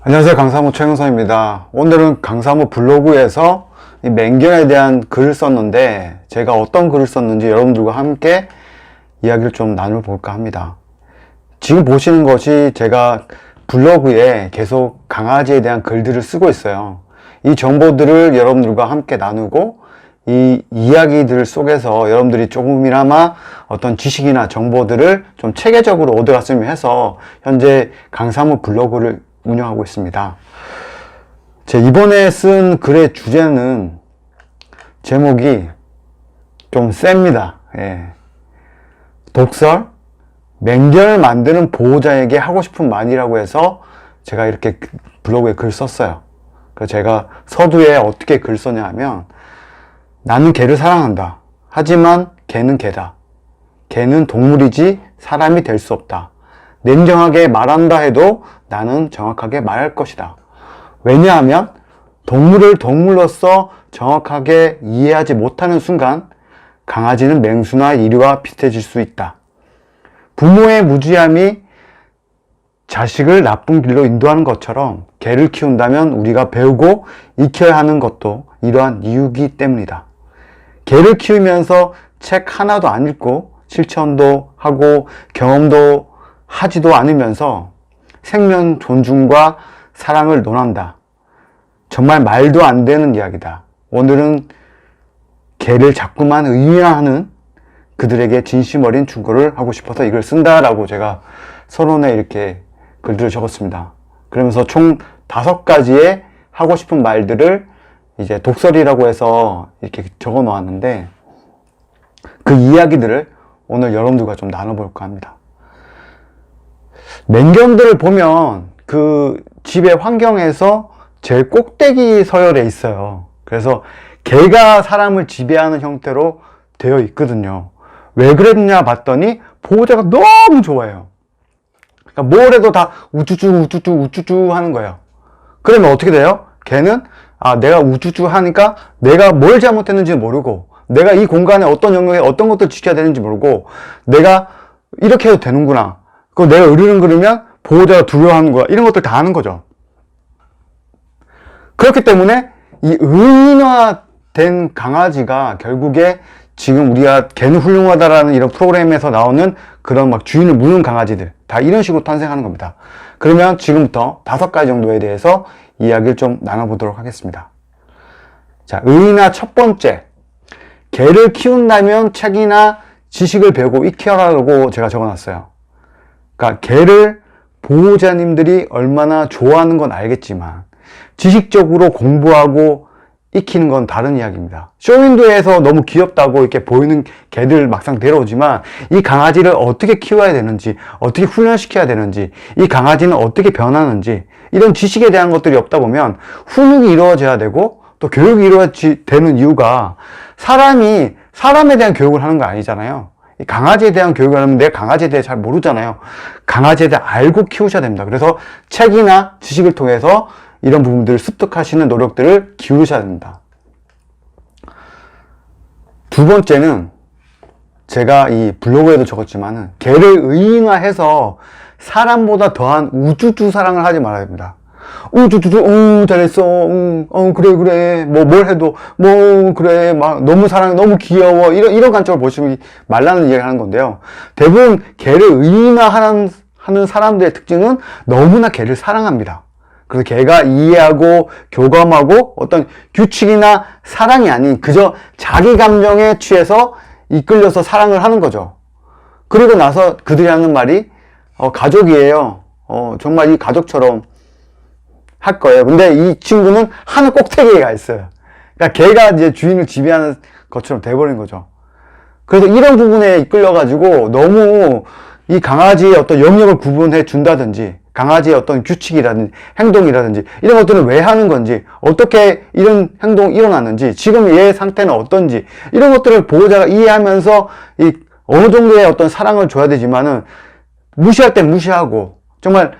안녕하세요. 강사모 최영선입니다. 오늘은 강사모 블로그에서 이 맹견에 대한 글을 썼는데 제가 어떤 글을 썼는지 여러분들과 함께 이야기를 좀 나눠볼까 합니다. 지금 보시는 것이 제가 블로그에 계속 강아지에 대한 글들을 쓰고 있어요. 이 정보들을 여러분들과 함께 나누고 이 이야기들 속에서 여러분들이 조금이나마 어떤 지식이나 정보들을 좀 체계적으로 얻어갔으면 해서 현재 강사모 블로그를 운영하고 있습니다. 제 이번에 쓴 글의 주제는 제목이 좀 셉니다. 예. 독설, 맹견을 만드는 보호자에게 하고 싶은 말이라고 해서 제가 이렇게 블로그에 글 썼어요. 그래서 제가 서두에 어떻게 글 썼냐 하면, 나는 개를 사랑한다. 하지만 개는 개다. 개는 동물이지 사람이 될 수 없다. 냉정하게 말한다 해도 나는 정확하게 말할 것이다. 왜냐하면 동물을 동물로서 정확하게 이해하지 못하는 순간 강아지는 맹수나 이리와 비슷해질 수 있다. 부모의 무지함이 자식을 나쁜 길로 인도하는 것처럼 개를 키운다면 우리가 배우고 익혀야 하는 것도 이러한 이유이기 때문이다. 개를 키우면서 책 하나도 안 읽고 실천도 하고 경험도 하지도 않으면서 생명 존중과 사랑을 논한다. 정말 말도 안 되는 이야기다. 오늘은 개를 자꾸만 의인화하는 그들에게 진심 어린 충고를 하고 싶어서 이걸 쓴다라고 제가 서론에 이렇게 글들을 적었습니다. 그러면서 총 5가지의 하고 싶은 말들을 이제 독설이라고 해서 이렇게 적어 놓았는데, 그 이야기들을 오늘 여러분들과 좀 나눠볼까 합니다. 맹견들을 보면 그 집의 환경에서 제일 꼭대기 서열에 있어요. 그래서 개가 사람을 지배하는 형태로 되어 있거든요. 왜 그랬냐 봤더니 보호자가 너무 좋아해요. 그러니까 뭘 해도 다 우쭈쭈 우쭈쭈 우쭈쭈 하는 거예요. 그러면 어떻게 돼요? 개는 내가 우쭈쭈 하니까 내가 뭘 잘못했는지 모르고, 내가 이 공간에 어떤 영역에 어떤 것들을 지켜야 되는지 모르고, 내가 이렇게 해도 되는구나, 그거 내가 으르렁거리면 보호자가 두려워하는 거야, 이런 것들 다 하는 거죠. 그렇기 때문에 이 의인화된 강아지가 결국에 지금 우리가 개는 훌륭하다라는 이런 프로그램에서 나오는 그런 막 주인을 무는 강아지들, 다 이런 식으로 탄생하는 겁니다. 그러면 지금부터 5가지 정도에 대해서 이야기를 좀 나눠보도록 하겠습니다. 자, 의인화 첫 번째. 개를 키운다면 책이나 지식을 배우고 익혀라고 제가 적어놨어요. 그러니까 개를 보호자님들이 얼마나 좋아하는 건 알겠지만 지식적으로 공부하고 익히는 건 다른 이야기입니다. 쇼윈도에서 너무 귀엽다고 이렇게 보이는 개들 막상 데려오지만 이 강아지를 어떻게 키워야 되는지, 어떻게 훈련시켜야 되는지, 이 강아지는 어떻게 변하는지, 이런 지식에 대한 것들이 없다 보면 훈육이 이루어져야 되고 또 교육이 이루어지는 이유가 사람에 대한 교육을 하는 거 아니잖아요. 이 강아지에 대한 교육을 하면 내가 강아지에 대해 잘 모르잖아요. 강아지에 대해 알고 키우셔야 됩니다. 그래서 책이나 지식을 통해서 이런 부분들을 습득하시는 노력들을 기울이셔야 됩니다. 두 번째는 제가 이 블로그에도 적었지만은 개를 의인화해서 사람보다 더한 우쭈쭈 사랑을 하지 말아야 됩니다. 우쭈쭈쭈, 잘했어, 그래, 뭘 해도, 그래, 막, 너무 사랑해, 너무 귀여워, 이런 관점을 보시면 말라는 이야기를 하는 건데요. 대부분 개를 의인화하는 사람들의 특징은 너무나 개를 사랑합니다. 그래서 개가 이해하고 교감하고 어떤 규칙이나 사랑이 아닌 그저 자기 감정에 취해서 이끌려서 사랑을 하는 거죠. 그리고 나서 그들이 하는 말이 가족이에요. 정말 이 가족처럼 할 거예요. 근데 이 친구는 하늘 꼭대기에 가 있어요. 그러니까 개가 이제 주인을 지배하는 것처럼 돼버린 거죠. 그래서 이런 부분에 이끌려가지고 너무 이 강아지의 어떤 영역을 구분해 준다든지, 강아지의 어떤 규칙이라든지 행동이라든지 이런 것들은 왜 하는 건지, 어떻게 이런 행동이 일어났는지, 지금 얘의 상태는 어떤지, 이런 것들을 보호자가 이해하면서 이 어느 정도의 어떤 사랑을 줘야 되지만은 무시할 땐 무시하고, 정말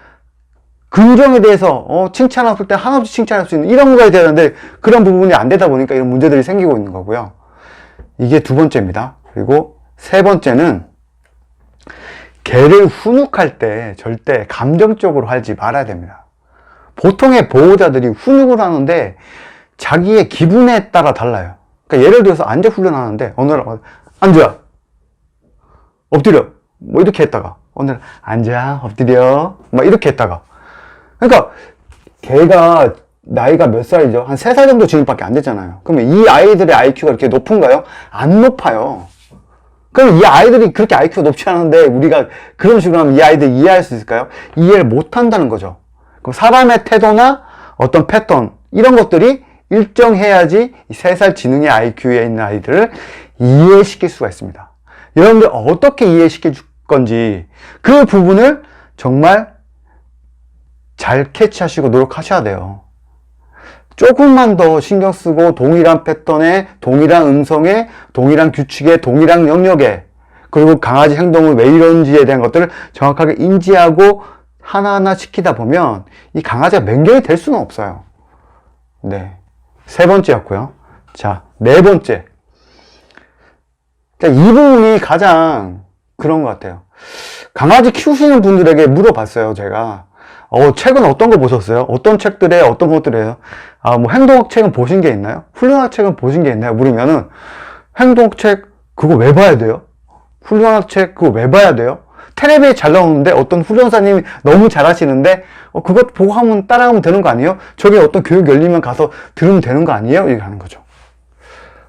긍정에 대해서 칭찬했을 때 한없이 칭찬할 수 있는 이런 거가 되는데 그런 부분이 안 되다 보니까 이런 문제들이 생기고 있는 거고요. 이게 두 번째입니다. 그리고 세 번째는 개를 훈육할 때 절대 감정적으로 하지 말아야 됩니다. 보통의 보호자들이 훈육을 하는데 자기의 기분에 따라 달라요. 그러니까 예를 들어서 앉아 훈련하는데 어느 날 앉아, 엎드려, 뭐 이렇게 했다가 어느 날 앉아, 엎드려, 막 이렇게 했다가, 그러니까 걔가 나이가 몇 살이죠? 한 3살 정도 지금밖에 안 됐잖아요. 그러면 이 아이들의 IQ가 이렇게 높은가요? 안 높아요. 그럼 이 아이들이 그렇게 IQ가 높지 않은데 우리가 그런 식으로 하면 이 아이들 이해할 수 있을까요? 이해를 못 한다는 거죠. 그럼 사람의 태도나 어떤 패턴, 이런 것들이 일정해야지 3살 지능의 IQ에 있는 아이들을 이해시킬 수가 있습니다. 여러분들 어떻게 이해시킬 건지 그 부분을 정말 잘 캐치하시고 노력하셔야 돼요. 조금만 더 신경 쓰고 동일한 패턴에, 동일한 음성에, 동일한 규칙에, 동일한 영역에, 그리고 강아지 행동을 왜 이런지에 대한 것들을 정확하게 인지하고 하나하나 시키다 보면 이 강아지가 맹견이 될 수는 없어요. 네. 3번째였고요. 자, 4번째. 자, 이 부분이 가장 그런 것 같아요. 강아지 키우시는 분들에게 물어봤어요, 제가. 책은 어떤 거 보셨어요? 어떤 책들에 어떤 것들이에요? 뭐 행동학 책은 보신 게 있나요? 훈련학 책은 보신 게 있나요? 물으면은 행동학 책 그거 왜 봐야 돼요? 훈련학 책 그거 왜 봐야 돼요? 텔레비에 잘 나오는데 어떤 훈련사님이 너무 잘하시는데 그것 보고 하면 따라하면 되는 거 아니에요? 저게 어떤 교육 열리면 가서 들으면 되는 거 아니에요? 이렇게 하는 거죠.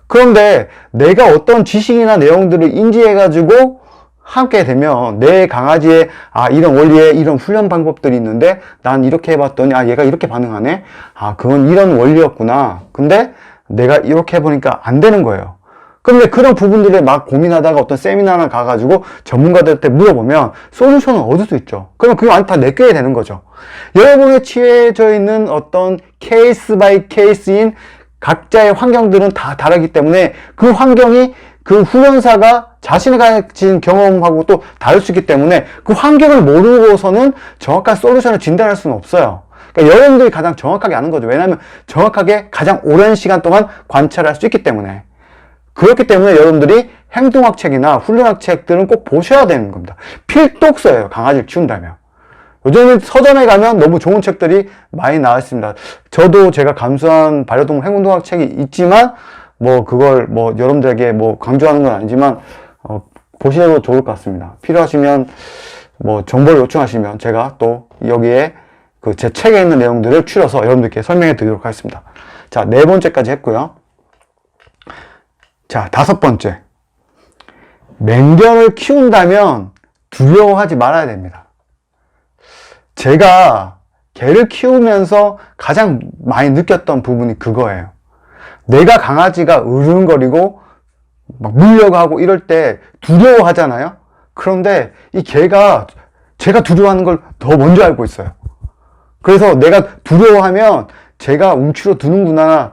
그런데 내가 어떤 지식이나 내용들을 인지해가지고 함께 되면 내 강아지의 이런 원리에 이런 훈련 방법들이 있는데 난 이렇게 해봤더니 얘가 이렇게 반응하네. 그건 이런 원리였구나. 근데 내가 이렇게 해보니까 안 되는 거예요. 그런데 그런 부분들을 막 고민하다가 어떤 세미나나 가가지고 전문가들한테 물어보면 솔루션을 얻을 수 있죠. 그러면 그게 완전 다 내껴야 되는 거죠. 여러분에 취해져 있는 어떤 케이스 바이 케이스인 각자의 환경들은 다 다르기 때문에 그 환경이 그 훈련사가 자신이 가진 경험하고 또 다를 수 있기 때문에 그 환경을 모르고서는 정확한 솔루션을 진단할 수는 없어요. 그러니까 여러분들이 가장 정확하게 아는 거죠. 왜냐하면 정확하게 가장 오랜 시간 동안 관찰할 수 있기 때문에. 그렇기 때문에 여러분들이 행동학 책이나 훈련학 책들은 꼭 보셔야 되는 겁니다. 필독서예요. 강아지를 키운다면. 요즘은 서점에 가면 너무 좋은 책들이 많이 나와 있습니다. 저도 제가 감수한 반려동물 행동학 책이 있지만 그걸 여러분들에게 강조하는 건 아니지만 보시셔도 좋을 것 같습니다. 필요하시면 정보를 요청하시면 제가 또 여기에 제 책에 있는 내용들을 추려서 여러분들께 설명해 드리도록 하겠습니다. 자, 4번째까지 했고요. 자, 5번째. 맹견을 키운다면 두려워하지 말아야 됩니다. 제가 개를 키우면서 가장 많이 느꼈던 부분이 그거예요. 내가 강아지가 으르렁거리고 막 물려고 하고 이럴 때 두려워하잖아요. 그런데 이 개가 제가 두려워하는 걸 더 먼저 알고 있어요. 그래서 내가 두려워하면 제가 움츠러 두는구나.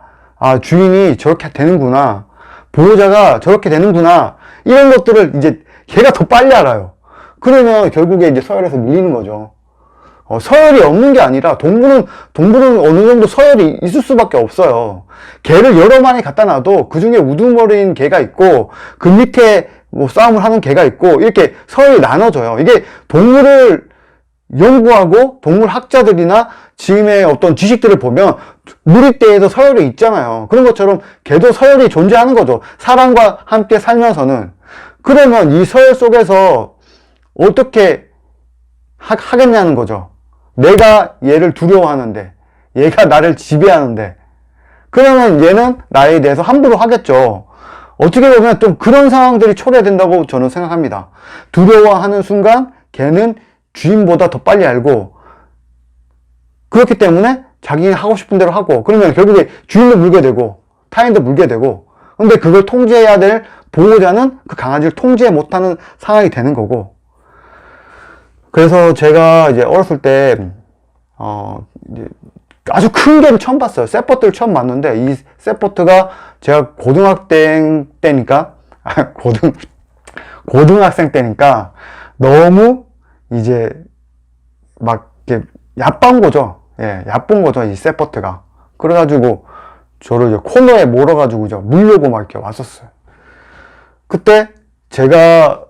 주인이 저렇게 되는구나. 보호자가 저렇게 되는구나. 이런 것들을 이제 걔가 더 빨리 알아요. 그러면 결국에 이제 서열에서 밀리는 거죠. 서열이 없는 게 아니라 동물은 어느 정도 서열이 있을 수밖에 없어요. 개를 여러 마리 갖다 놔도 그 중에 우두머리인 개가 있고 그 밑에 싸움을 하는 개가 있고 이렇게 서열이 나눠져요. 이게 동물을 연구하고 동물 학자들이나 지금의 어떤 지식들을 보면 누리떼에서 서열이 있잖아요. 그런 것처럼 개도 서열이 존재하는 거죠. 사람과 함께 살면서는. 그러면 이 서열 속에서 어떻게 하겠냐는 거죠. 내가 얘를 두려워하는데, 얘가 나를 지배하는데, 그러면 얘는 나에 대해서 함부로 하겠죠. 어떻게 보면 좀 그런 상황들이 초래된다고 저는 생각합니다. 두려워하는 순간 걔는 주인보다 더 빨리 알고, 그렇기 때문에 자기 하고 싶은 대로 하고, 그러면 결국에 주인도 물게 되고, 타인도 물게 되고, 근데 그걸 통제해야 될 보호자는 그 강아지를 통제 못하는 상황이 되는 거고, 그래서 제가 이제 어렸을 때, 이제 아주 큰 개를 처음 봤어요. 세퍼트를 처음 봤는데, 이 세퍼트가 제가 고등학생 때니까, 고등학생 때니까, 너무 이제 막 이렇게 얕본 거죠. 예, 얕본 거죠, 이 세퍼트가. 그래가지고, 저를 이제 코너에 몰아가지고 이제 물려고 막 이렇게 왔었어요. 그때 제가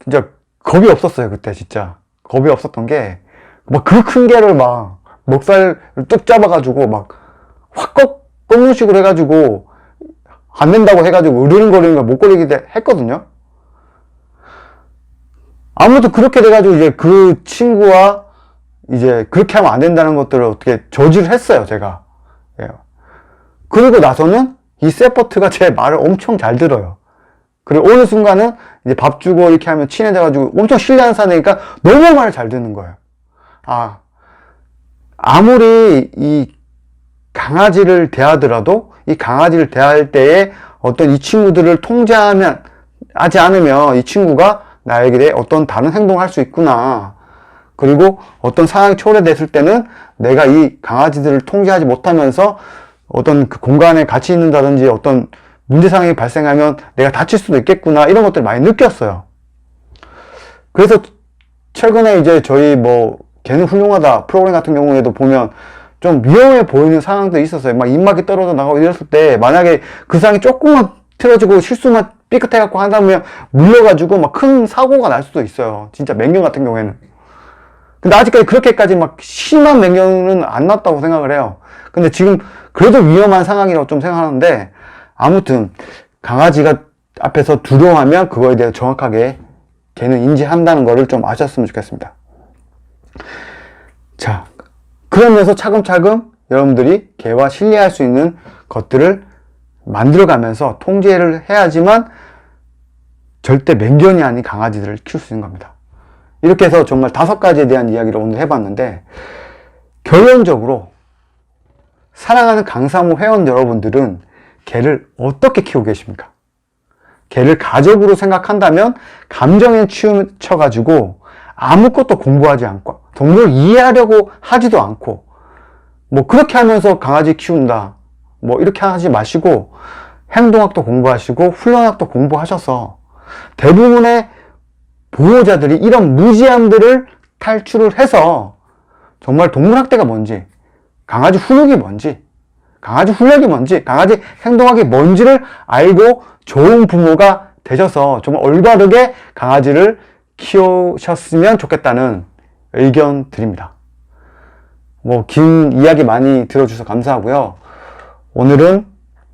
진짜 겁이 없었어요. 그때 진짜 겁이 없었던 게 막 그 큰 개를 막 먹살을 뚝 잡아가지고 막 확 꺾는 식으로 해가지고 안 된다고 해가지고 으르렁거리는 걸 못 걸리게 했거든요. 아무튼 그렇게 돼가지고 이제 그 친구와 이제 그렇게 하면 안 된다는 것들을 어떻게 저지를 했어요, 제가. 예. 그리고 나서는 이 세퍼트가 제 말을 엄청 잘 들어요. 그리고 어느 순간은 이제 밥 주고 이렇게 하면 친해져가지고 엄청 신뢰하는 사내니까 너무 말을 잘 듣는 거예요. 아무리 이 강아지를 대하더라도 이 강아지를 대할 때에 어떤 이 친구들을 하지 않으면 이 친구가 나에게 어떤 다른 행동을 할 수 있구나. 그리고 어떤 상황이 초래됐을 때는 내가 이 강아지들을 통제하지 못하면서 어떤 그 공간에 같이 있는다든지 어떤 문제 상황이 발생하면 내가 다칠 수도 있겠구나. 이런 것들을 많이 느꼈어요. 그래서 최근에 이제 저희 걔는 훌륭하다 프로그램 같은 경우에도 보면 좀 위험해 보이는 상황도 있었어요. 막 입막이 떨어져 나가고 이랬을 때 만약에 그 상황이 조금만 틀어지고 실수만 삐끗해갖고 한다면 물려가지고 막 큰 사고가 날 수도 있어요. 진짜 맹견 같은 경우에는. 근데 아직까지 그렇게까지 막 심한 맹견은 안 났다고 생각을 해요. 근데 지금 그래도 위험한 상황이라고 좀 생각하는데 아무튼 강아지가 앞에서 두려워하면 그거에 대해 정확하게 걔는 인지한다는 거를 좀 아셨으면 좋겠습니다. 자, 그러면서 차근차근 여러분들이 걔와 신뢰할 수 있는 것들을 만들어가면서 통제를 해야지만 절대 맹견이 아닌 강아지들을 키울 수 있는 겁니다. 이렇게 해서 정말 5가지에 대한 이야기를 오늘 해봤는데 결론적으로 사랑하는 강사모 회원 여러분들은 개를 어떻게 키우고 계십니까? 개를 가족으로 생각한다면 감정에 치우쳐가지고 아무것도 공부하지 않고 동물을 이해하려고 하지도 않고 그렇게 하면서 강아지 키운다 이렇게 하지 마시고 행동학도 공부하시고 훈련학도 공부하셔서 대부분의 보호자들이 이런 무지함들을 탈출을 해서 정말 동물학대가 뭔지 강아지 훈육이 뭔지 강아지 훈련이 뭔지 강아지 행동학이 뭔지를 알고 좋은 부모가 되셔서 정말 올바르게 강아지를 키우셨으면 좋겠다는 의견 드립니다. 긴 이야기 많이 들어주셔서 감사하고요. 오늘은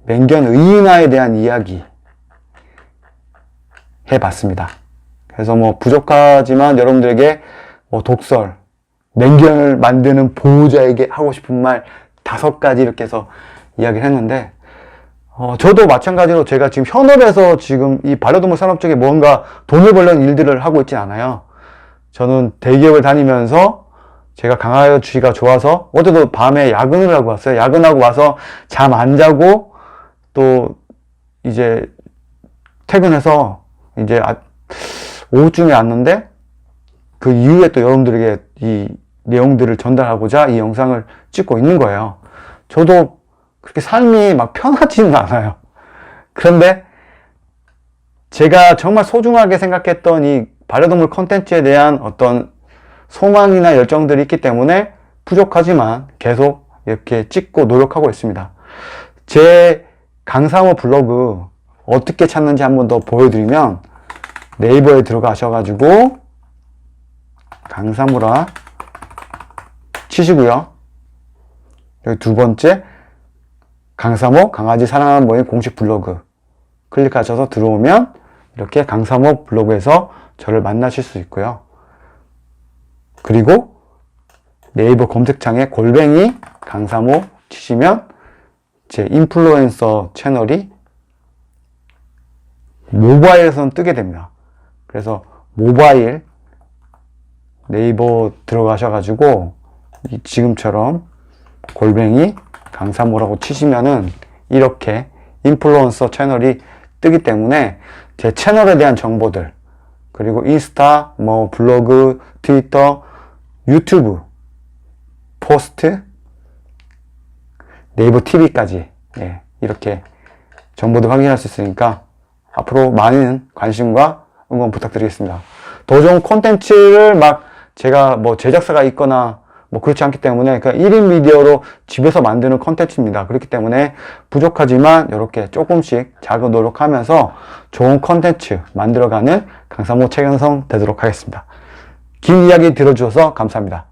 맹견 의인화에 대한 이야기 해봤습니다. 그래서 부족하지만 여러분들에게 독설, 맹견을 만드는 보호자에게 하고 싶은 말 5가지 이렇게 해서 이야기를 했는데 저도 마찬가지로 제가 지금 현업에서 지금 이 반려동물 산업 쪽에 뭔가 돈을 벌려는 일들을 하고 있진 않아요. 저는 대기업을 다니면서 제가 강아지가 좋아서 어제도 밤에 야근을 하고 왔어요. 야근하고 와서 잠 안 자고 또 이제 퇴근해서 이제 오후쯤에 왔는데 그 이후에 또 여러분들에게 이 내용들을 전달하고자 이 영상을 찍고 있는 거예요. 저도 그렇게 삶이 막 편하지는 않아요. 그런데 제가 정말 소중하게 생각했던 이 반려동물 콘텐츠에 대한 어떤 소망이나 열정들이 있기 때문에 부족하지만 계속 이렇게 찍고 노력하고 있습니다. 제 강사모 블로그 어떻게 찾는지 한번 더 보여드리면 네이버에 들어가셔가지고 강사모라 치시고요. 여기 2번째 강사모 강아지 사랑하는 모임 공식 블로그 클릭하셔서 들어오면 이렇게 강사모 블로그에서 저를 만나실 수 있고요. 그리고 네이버 검색창에 골뱅이 강사모 치시면 제 인플루엔서 채널이 모바일에서는 뜨게 됩니다. 그래서 모바일 네이버 들어가셔가지고 지금처럼 골뱅이 강사모라고 치시면은 이렇게 인플루언서 채널이 뜨기 때문에 제 채널에 대한 정보들 그리고 인스타, 블로그, 트위터, 유튜브, 포스트, 네이버 TV까지 이렇게 정보들 확인할 수 있으니까 앞으로 많은 관심과 응원 부탁드리겠습니다. 더 좋은 콘텐츠를 제가 제작사가 있거나 그렇지 않기 때문에 그냥 1인 미디어로 집에서 만드는 콘텐츠입니다. 그렇기 때문에 부족하지만 이렇게 조금씩 작은 노력하면서 좋은 콘텐츠 만들어가는 강사모 최경성 되도록 하겠습니다. 긴 이야기 들어주셔서 감사합니다.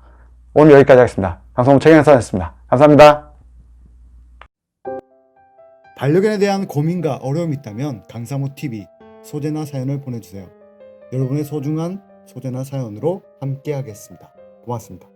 오늘 여기까지 하겠습니다. 강사모 최경영사였습니다. 감사합니다. 반려견에 대한 고민과 어려움이 있다면 강사모TV 소재나 사연을 보내주세요. 여러분의 소중한 소재나 사연으로 함께 하겠습니다. 고맙습니다.